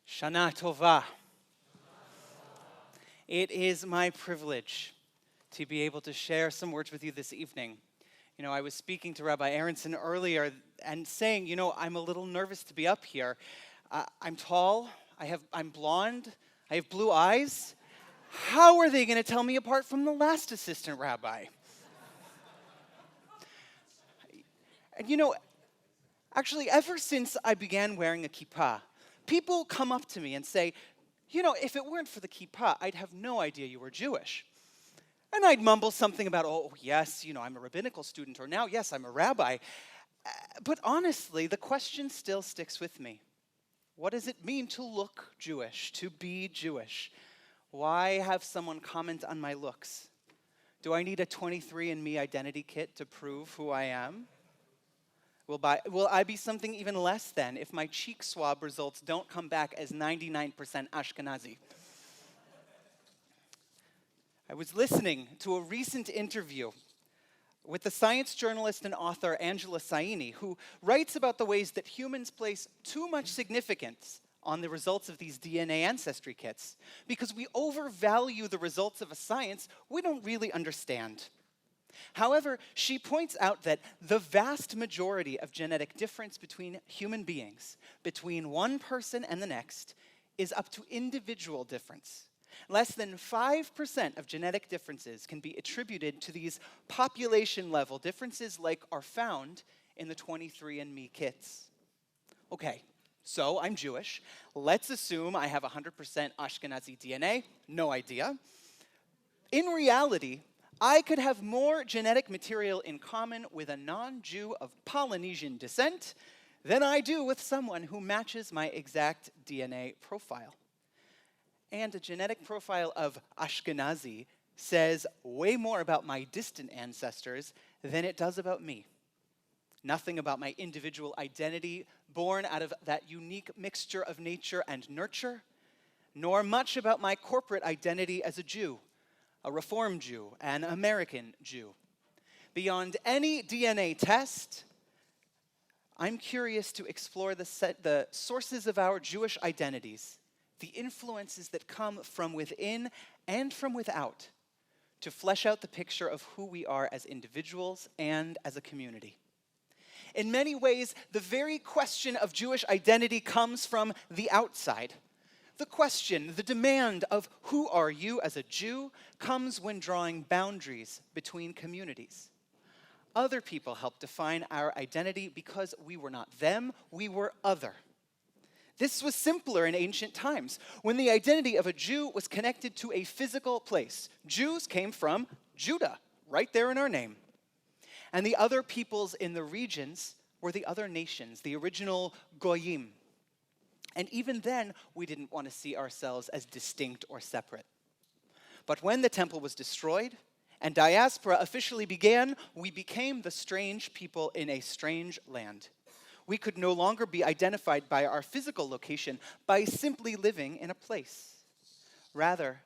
Shana Tova. It is my privilege to be able to share some words with you this evening. I was speaking to Rabbi Aronson earlier and saying, I'm a little nervous to be up here. I'm tall, I'm blonde, I have blue eyes. How are they going to tell me apart from the last assistant rabbi? And actually, ever since I began wearing a kippah, people come up to me and say, if it weren't for the kippah, I'd have no idea you were Jewish. And I'd mumble something about, oh, yes, I'm a rabbinical student, or now, yes, I'm a rabbi. But honestly, the question still sticks with me. What does it mean to look Jewish, to be Jewish? Why have someone comment on my looks? Do I need a 23andMe identity kit to prove who I am? Will I be something even less than if my cheek swab results don't come back as 99% Ashkenazi? I was listening to a recent interview with the science journalist and author Angela Saini, who writes about the ways that humans place too much significance on the results of these DNA ancestry kits because we overvalue the results of a science we don't really understand. However, she points out that the vast majority of genetic difference between human beings, between one person and the next, is up to individual difference. Less than 5% of genetic differences can be attributed to these population-level differences like are found in the 23andMe kits. Okay, so I'm Jewish. Let's assume I have 100% Ashkenazi DNA. No idea. In reality, I could have more genetic material in common with a non-Jew of Polynesian descent than I do with someone who matches my exact DNA profile. And a genetic profile of Ashkenazi says way more about my distant ancestors than it does about me. Nothing about my individual identity born out of that unique mixture of nature and nurture, nor much about my corporate identity as a Jew, a Reform Jew, an American Jew. Beyond any DNA test, I'm curious to explore the sources of our Jewish identities, the influences that come from within and from without, to flesh out the picture of who we are as individuals and as a community. In many ways, the very question of Jewish identity comes from the outside. The question, the demand of who are you as a Jew comes when drawing boundaries between communities. Other people help define our identity because we were not them, we were other. This was simpler in ancient times, when the identity of a Jew was connected to a physical place. Jews came from Judah, right there in our name. And the other peoples in the regions were the other nations, the original Goyim. And even then, we didn't want to see ourselves as distinct or separate. But when the temple was destroyed and diaspora officially began, we became the strange people in a strange land. We could no longer be identified by our physical location by simply living in a place. Rather,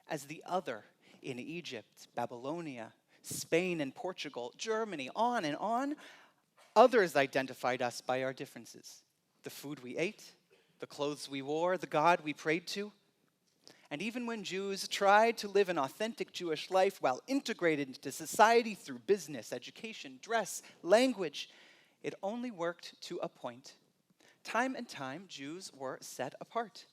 as the other in Egypt, Babylonia, Spain and Portugal, Germany, on and on, others identified us by our differences. The food we ate, the clothes we wore, the God we prayed to. And even when Jews tried to live an authentic Jewish life while integrated into society through business, education, dress, language, it only worked to a point. Time and time, Jews were set apart.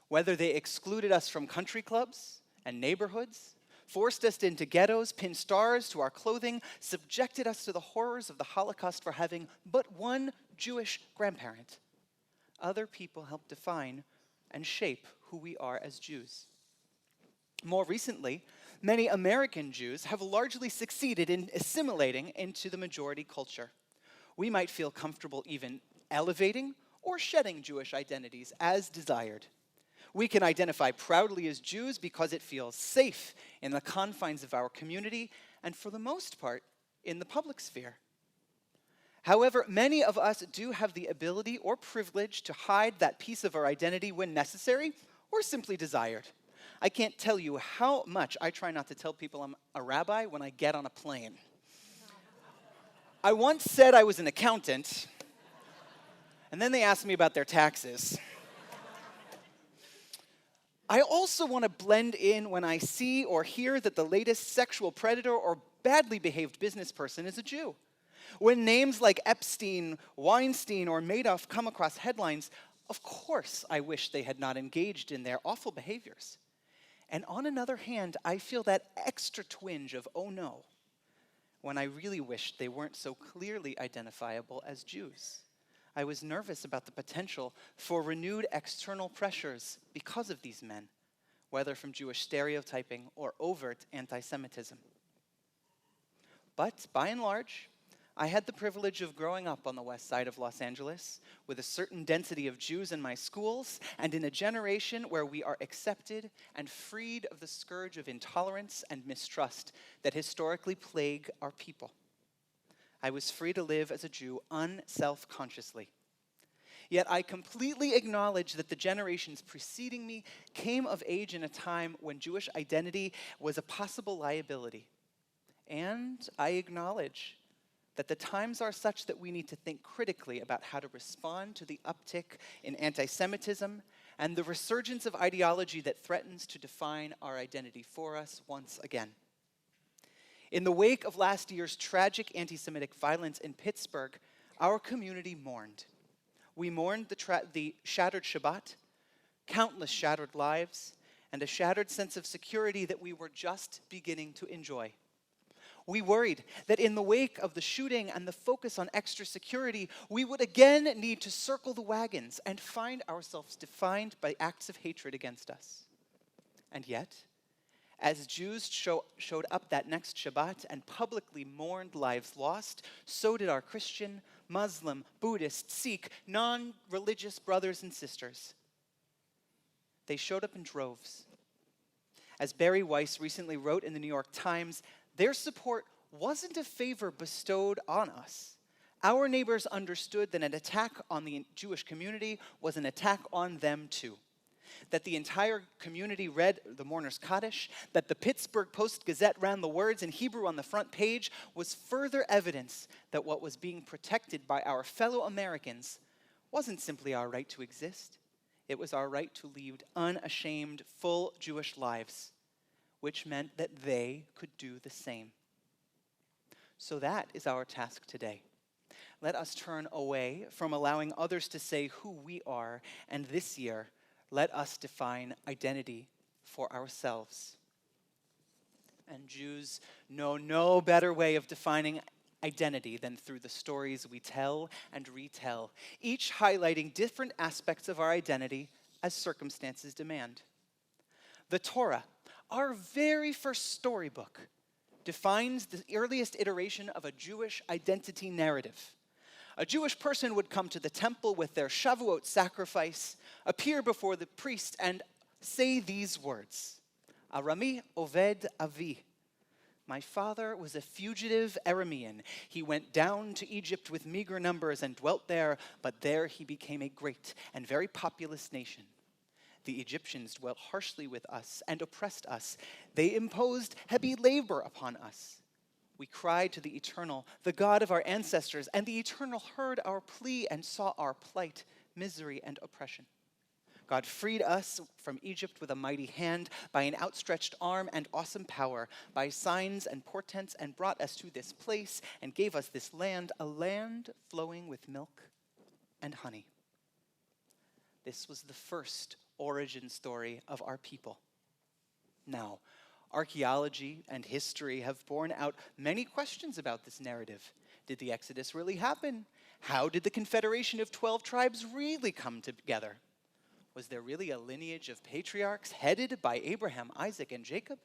Whether they excluded us from country clubs and neighborhoods, forced us into ghettos, pinned stars to our clothing, subjected us to the horrors of the Holocaust for having but one Jewish grandparent. Other people help define and shape who we are as Jews. More recently, many American Jews have largely succeeded in assimilating into the majority culture. We might feel comfortable even elevating or shedding Jewish identities as desired. We can identify proudly as Jews because it feels safe in the confines of our community and, for the most part, in the public sphere. However, many of us do have the ability or privilege to hide that piece of our identity when necessary or simply desired. I can't tell you how much I try not to tell people I'm a rabbi when I get on a plane. I once said I was an accountant, and then they asked me about their taxes. I also want to blend in when I see or hear that the latest sexual predator or badly behaved business person is a Jew. When names like Epstein, Weinstein, or Madoff come across headlines, of course I wish they had not engaged in their awful behaviors. And on another hand, I feel that extra twinge of, oh no, when I really wished they weren't so clearly identifiable as Jews. I was nervous about the potential for renewed external pressures because of these men, whether from Jewish stereotyping or overt anti-Semitism. But by and large, I had the privilege of growing up on the west side of Los Angeles with a certain density of Jews in my schools and in a generation where we are accepted and freed of the scourge of intolerance and mistrust that historically plague our people. I was free to live as a Jew unself-consciously. Yet I completely acknowledge that the generations preceding me came of age in a time when Jewish identity was a possible liability. And I acknowledge that the times are such that we need to think critically about how to respond to the uptick in anti-Semitism and the resurgence of ideology that threatens to define our identity for us once again. In the wake of last year's tragic anti-Semitic violence in Pittsburgh, our community mourned. We mourned the shattered Shabbat, countless shattered lives, and a shattered sense of security that we were just beginning to enjoy. We worried that in the wake of the shooting and the focus on extra security, we would again need to circle the wagons and find ourselves defined by acts of hatred against us. And yet, as Jews showed up that next Shabbat and publicly mourned lives lost, so did our Christian, Muslim, Buddhist, Sikh, non-religious brothers and sisters. They showed up in droves. As Barry Weiss recently wrote in the New York Times, their support wasn't a favor bestowed on us. Our neighbors understood that an attack on the Jewish community was an attack on them too. That the entire community read the Mourner's Kaddish, that the Pittsburgh Post-Gazette ran the words in Hebrew on the front page was further evidence that what was being protected by our fellow Americans wasn't simply our right to exist. It was our right to lead unashamed, full Jewish lives, which meant that they could do the same. So that is our task today. Let us turn away from allowing others to say who we are, and this year, let us define identity for ourselves. And Jews know no better way of defining identity than through the stories we tell and retell, each highlighting different aspects of our identity as circumstances demand. The Torah, our very first storybook, defines the earliest iteration of a Jewish identity narrative. A Jewish person would come to the temple with their Shavuot sacrifice, appear before the priest, and say these words, Arami Oved Avi. My father was a fugitive Aramean. He went down to Egypt with meager numbers and dwelt there, but there he became a great and very populous nation. The Egyptians dwelt harshly with us and oppressed us. They imposed heavy labor upon us. We cried to the Eternal, the God of our ancestors, and the Eternal heard our plea and saw our plight, misery, and oppression. God freed us from Egypt with a mighty hand, by an outstretched arm and awesome power, by signs and portents, and brought us to this place and gave us this land, a land flowing with milk and honey. This was the first origin story of our people. Now, archaeology and history have borne out many questions about this narrative. Did the Exodus really happen? How did the Confederation of 12 tribes really come together? Was there really a lineage of patriarchs headed by Abraham, Isaac, and Jacob?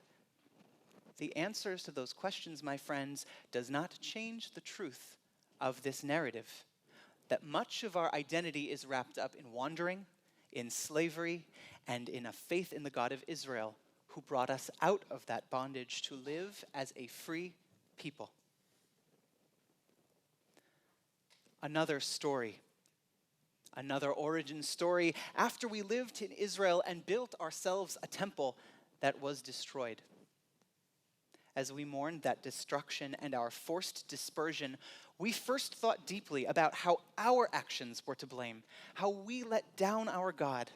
The answers to those questions, my friends, does not change the truth of this narrative, that much of our identity is wrapped up in wandering, in slavery, and in a faith in the God of Israel, who brought us out of that bondage to live as a free people. Another story, another origin story, after we lived in Israel and built ourselves a temple that was destroyed. As we mourned that destruction and our forced dispersion, we first thought deeply about how our actions were to blame, how we let down our God.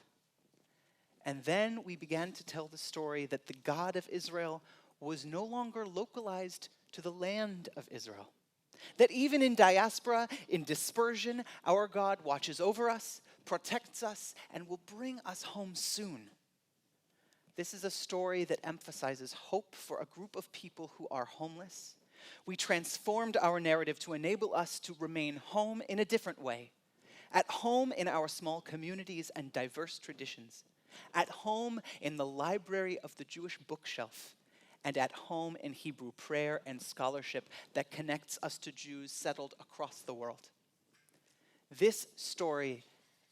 And then we began to tell the story that the God of Israel was no longer localized to the land of Israel. That even in diaspora, in dispersion, our God watches over us, protects us, and will bring us home soon. This is a story that emphasizes hope for a group of people who are homeless. We transformed our narrative to enable us to remain home in a different way. At home in our small communities and diverse traditions. At home in the library of the Jewish bookshelf. And at home in Hebrew prayer and scholarship that connects us to Jews settled across the world. This story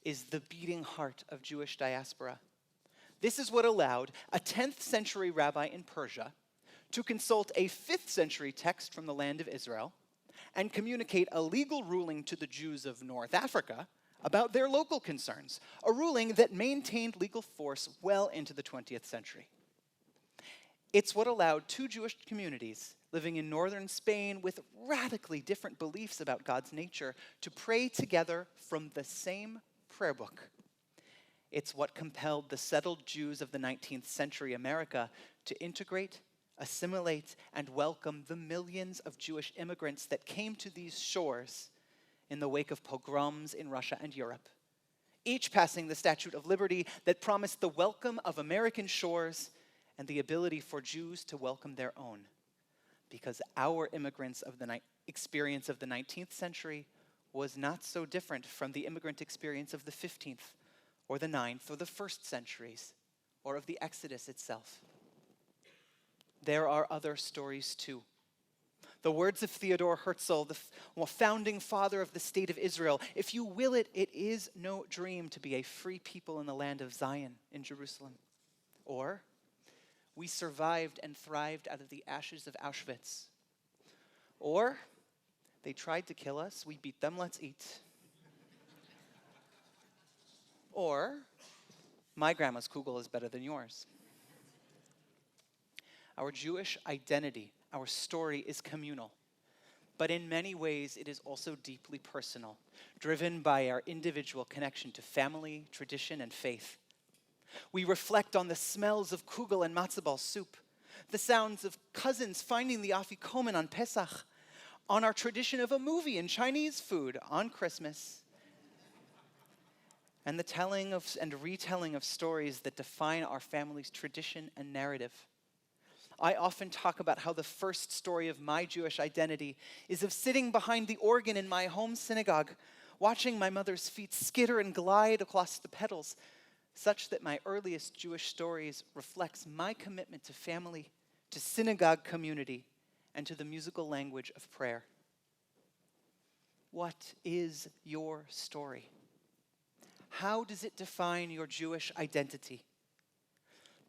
is the beating heart of Jewish diaspora. This is what allowed a 10th century rabbi in Persia to consult a 5th century text from the land of Israel and communicate a legal ruling to the Jews of North Africa about their local concerns, a ruling that maintained legal force well into the 20th century. It's what allowed two Jewish communities living in northern Spain with radically different beliefs about God's nature to pray together from the same prayer book. It's what compelled the settled Jews of the 19th century America to integrate, assimilate, and welcome the millions of Jewish immigrants that came to these shores in the wake of pogroms in Russia and Europe, each passing the Statute of Liberty that promised the welcome of American shores and the ability for Jews to welcome their own. Because our immigrants of the experience of the 19th century was not so different from the immigrant experience of the 15th, or the 9th, or the 1st centuries, or of the Exodus itself. There are other stories too. The words of Theodore Herzl, the founding father of the state of Israel, "If you will it, it is no dream to be a free people in the land of Zion in Jerusalem." Or, "We survived and thrived out of the ashes of Auschwitz." Or, "They tried to kill us, we beat them, let's eat." Or, "My grandma's kugel is better than yours." Our Jewish identity, our story is communal, but in many ways it is also deeply personal, driven by our individual connection to family, tradition, and faith. We reflect on the smells of kugel and matzo ball soup, the sounds of cousins finding the afikomen on Pesach, on our tradition of a movie and Chinese food on Christmas, and the telling of and retelling of stories that define our family's tradition and narrative. I often talk about how the first story of my Jewish identity is of sitting behind the organ in my home synagogue, watching my mother's feet skitter and glide across the pedals, such that my earliest Jewish stories reflects my commitment to family, to synagogue community, and to the musical language of prayer. What is your story? How does it define your Jewish identity?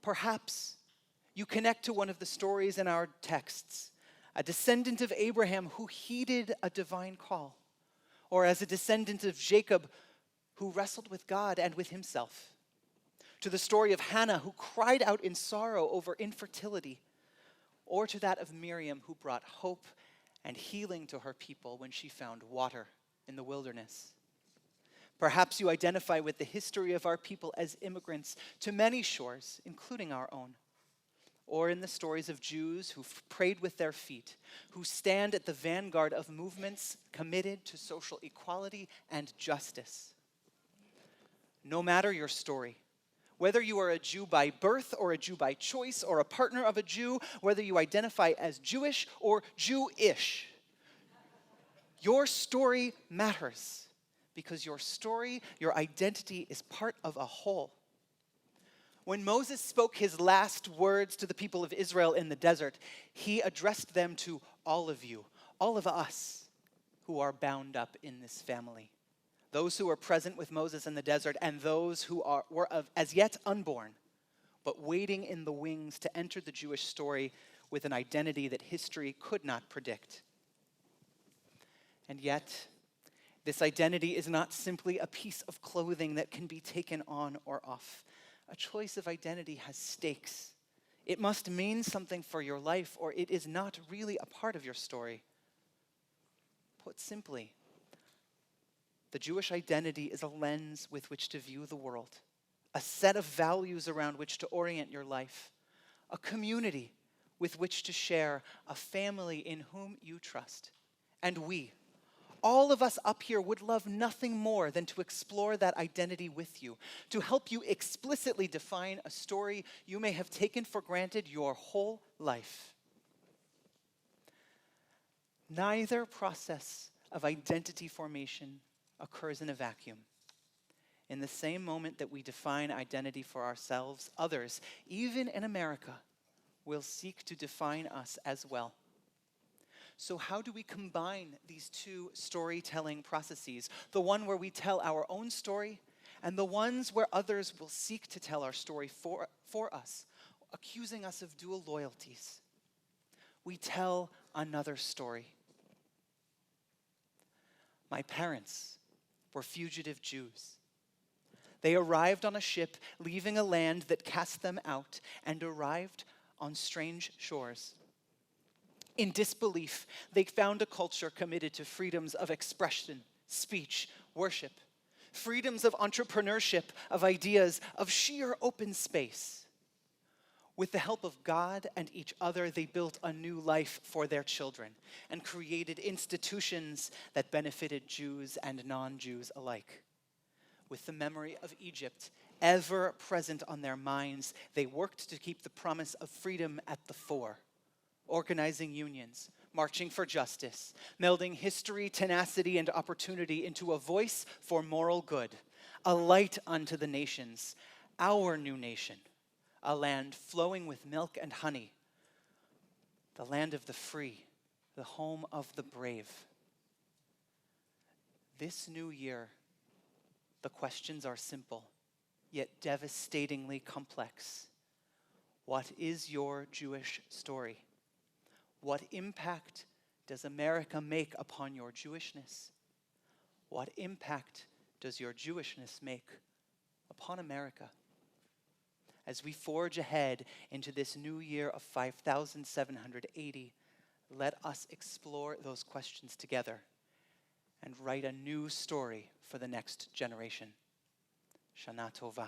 Perhaps you connect to one of the stories in our texts, a descendant of Abraham who heeded a divine call, or as a descendant of Jacob who wrestled with God and with himself, to the story of Hannah who cried out in sorrow over infertility, or to that of Miriam who brought hope and healing to her people when she found water in the wilderness. Perhaps you identify with the history of our people as immigrants to many shores, including our own. Or in the stories of Jews who prayed with their feet, who stand at the vanguard of movements committed to social equality and justice. No matter your story, whether you are a Jew by birth or a Jew by choice or a partner of a Jew, whether you identify as Jewish or Jewish, your story matters because your story, your identity is part of a whole. When Moses spoke his last words to the people of Israel in the desert, he addressed them to all of you, all of us who are bound up in this family. Those who were present with Moses in the desert and those who were as yet unborn, but waiting in the wings to enter the Jewish story with an identity that history could not predict. And yet, this identity is not simply a piece of clothing that can be taken on or off. A choice of identity has stakes. It must mean something for your life, or it is not really a part of your story. Put simply, the Jewish identity is a lens with which to view the world, a set of values around which to orient your life, a community with which to share, a family in whom you trust. And we, all of us up here, would love nothing more than to explore that identity with you, to help you explicitly define a story you may have taken for granted your whole life. Neither process of identity formation occurs in a vacuum. In the same moment that we define identity for ourselves, others, even in America, will seek to define us as well. So how do we combine these two storytelling processes? The one where we tell our own story, and the ones where others will seek to tell our story for us, accusing us of dual loyalties. We tell another story. My parents were fugitive Jews. They arrived on a ship, leaving a land that cast them out, and arrived on strange shores. In disbelief, they found a culture committed to freedoms of expression, speech, worship, freedoms of entrepreneurship, of ideas, of sheer open space. With the help of God and each other, they built a new life for their children and created institutions that benefited Jews and non-Jews alike. With the memory of Egypt ever present on their minds, they worked to keep the promise of freedom at the fore, organizing unions, marching for justice, melding history, tenacity, and opportunity into a voice for moral good, a light unto the nations, our new nation, a land flowing with milk and honey, the land of the free, the home of the brave. This new year, the questions are simple, yet devastatingly complex. What is your Jewish story? What impact does America make upon your Jewishness? What impact does your Jewishness make upon America? As we forge ahead into this new year of 5,780, let us explore those questions together and write a new story for the next generation. Shana Tova.